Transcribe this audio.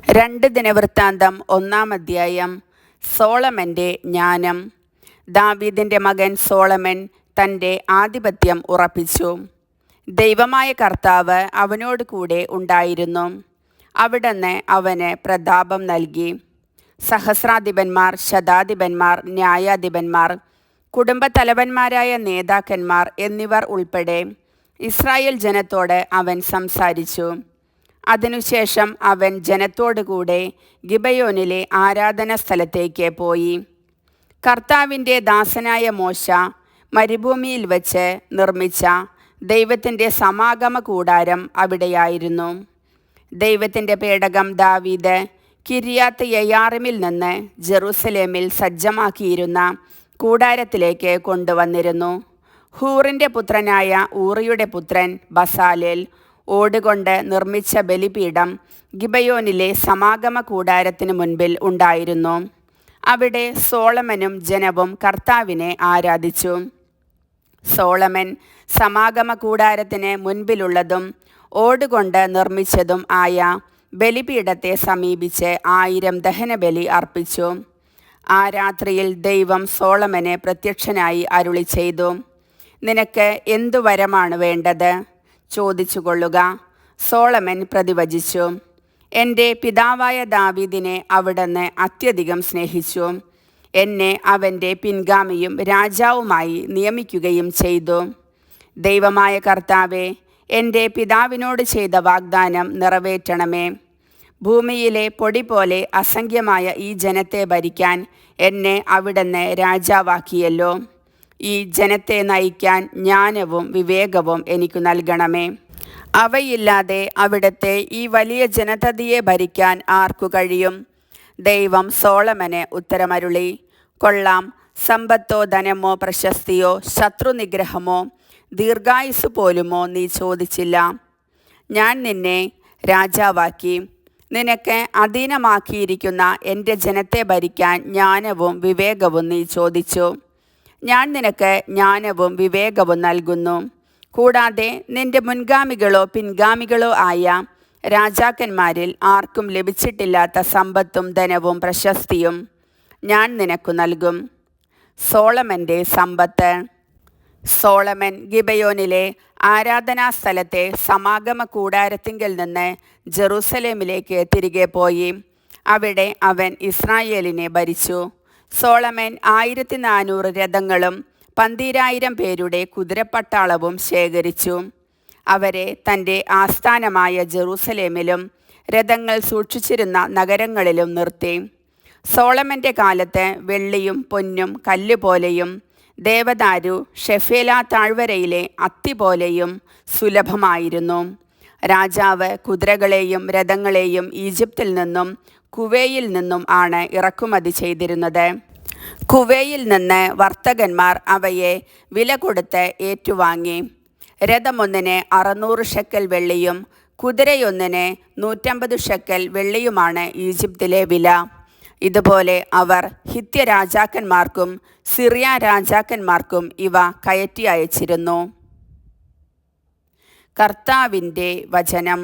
2 ദിനവൃത്താന്തം 1-ാം അധ്യായം. സോളമൻ്റെ ജ്ഞാനം. ദാവീദിൻ്റെ മകൻ സോളമൻ തൻ്റെ ആധിപത്യം ഉറപ്പിച്ചു. ദൈവമായ കർത്താവ് അവനോട് കൂടെ ഉണ്ടായിരുന്നു. അവിടുന്ന് അവന് പ്രതാപം നൽകി. സഹസ്രാധിപന്മാർ, ശതാധിപന്മാർ, ന്യായാധിപന്മാർ, കുടുംബത്തലവന്മാരായ നേതാക്കന്മാർ എന്നിവർ ഉൾപ്പെടെ ഇസ്രായേൽ ജനത്തോട് അവൻ സംസാരിച്ചു. അതിനുശേഷം അവൻ ജനത്തോടുകൂടെ ഗിബയോനിലെ ആരാധനാ സ്ഥലത്തേക്ക് പോയി. കർത്താവിൻ്റെ ദാസനായ മോശ മരുഭൂമിയിൽ വച്ച് നിർമ്മിച്ച ദൈവത്തിൻ്റെ സമാഗമ കൂടാരം അവിടെയായിരുന്നു. ദൈവത്തിൻ്റെ പേടകം ദാവീദ് കിര്യാത്ത് യയാറിമിൽ നിന്ന് ജെറുസലേമിൽ സജ്ജമാക്കിയിരുന്ന കൂടാരത്തിലേക്ക് കൊണ്ടുവന്നിരുന്നു. ഹൂറിൻ്റെ പുത്രനായ ഊറിയുടെ പുത്രൻ ബസാലേൽ ഓടുകൊണ്ട് നിർമ്മിച്ച ബലിപീഠം ഗിബയോനിലെ സമാഗമ കൂടാരത്തിന് മുൻപിൽ ഉണ്ടായിരുന്നു. അവിടെ സോളമനും ജനവും കർത്താവിനെ ആരാധിച്ചു. സോളമൻ സമാഗമ കൂടാരത്തിന് മുൻപിലുള്ളതും ഓടുകൊണ്ട് നിർമ്മിച്ചതും ആയ ബലിപീഠത്തെ സമീപിച്ച് 1000 ദഹനബലി അർപ്പിച്ചു. ആ രാത്രിയിൽ ദൈവം സോളമന് പ്രത്യക്ഷനായി അരുളി ചെയ്തു, നിനക്ക് എന്തു വരമാണ് വേണ്ടത്? ചോദിച്ചുകൊള്ളുക. സോളമൻ പ്രതിവചിച്ചു, എൻ്റെ പിതാവായ ദാവീദിനെ അവിടുന്ന് അത്യധികം സ്നേഹിച്ചു. എന്നെ അവൻ്റെ പിൻഗാമിയും രാജാവുമായി നിയമിക്കുകയും ചെയ്തു. ദൈവമായ കർത്താവേ, എൻ്റെ പിതാവിനോട് ചെയ്ത വാഗ്ദാനം നിറവേറ്റണമേ. ഭൂമിയിലെ പൊടി പോലെ അസംഖ്യമായ ഈ ജനത്തെ ഭരിക്കാൻ എന്നെ അവിടുന്ന് രാജാവാക്കിയല്ലോ. ഈ ജനത്തെ നയിക്കാൻ ജ്ഞാനവും വിവേകവും എനിക്ക് നൽകണമേ. അവയില്ലാതെ അവിടുത്തെ ഈ വലിയ ജനതയെ ഭരിക്കാൻ ആർക്കു കഴിയും? ദൈവം സോളമന് ഉത്തരമരുളി, കൊള്ളാം, സമ്പത്തോ ധനമോ പ്രശസ്തിയോ ശത്രുനിഗ്രഹമോ ദീർഘായുസ് പോലുമോ നീ ചോദിച്ചില്ല. ഞാൻ നിന്നെ രാജാവാക്കി. നിനക്ക് അധീനമാക്കിയിരിക്കുന്ന എൻ്റെ ജനത്തെ ഭരിക്കാൻ ജ്ഞാനവും വിവേകവും നീ ചോദിച്ചു. ഞാൻ നിനക്ക് ജ്ഞാനവും വിവേകവും നൽകുന്നു. കൂടാതെ നിന്റെ മുൻഗാമികളോ പിൻഗാമികളോ ആയ രാജാക്കന്മാരിൽ ആർക്കും ലഭിച്ചിട്ടില്ലാത്ത സമ്പത്തും ധനവും പ്രശസ്തിയും ഞാൻ നിനക്കു നൽകും. സോളമൻ്റെ സമ്പത്ത്. സോളമൻ ഗിബയോനിലെ ആരാധനാ സ്ഥലത്തെ സമാഗമ കൂടാരത്തിങ്കൽ നിന്ന് ജെറുസലേമിലേക്ക് തിരികെ പോയി. അവിടെ അവൻ ഇസ്രായേലിനെ ഭരിച്ചു. സോളമൻ 1400 രഥങ്ങളും 12000 പേരുടെ കുതിരപ്പട്ടാളവും ശേഖരിച്ചു. അവരെ തൻ്റെ ആസ്ഥാനമായ ജെറുസലേമിലും രഥങ്ങൾ സൂക്ഷിച്ചിരുന്ന നഗരങ്ങളിലും നിർത്തി. സോളമൻ്റെ കാലത്ത് വെള്ളിയും പൊന്നും കല്ലുപോലെയും ദേവദാരു ഷെഫേല താഴ്വരയിലെ അത്തി പോലെയും സുലഭമായിരുന്നു. രാജാവ് കുതിരകളെയും രഥങ്ങളെയും ഈജിപ്തിൽ നിന്നും കുവയിൽ നിന്നും ആണ് ഇറക്കുമതി ചെയ്തിരുന്നത്. കുവയിൽ നിന്ന് വർത്തകന്മാർ അവയെ വില കൊടുത്ത് ഏറ്റുവാങ്ങി. രഥമൊന്നിന് 600 ഷെക്കൽ വെള്ളിയും കുതിരയൊന്നിന് 150 ഷെക്കൽ വെള്ളിയുമാണ് ഈജിപ്തിലെ വില. ഇതുപോലെ അവർ ഹിത്യ രാജാക്കന്മാർക്കും സിറിയ രാജാക്കന്മാർക്കും ഇവ കയറ്റി അയച്ചിരുന്നു. കർത്താവിൻ്റെ വചനം.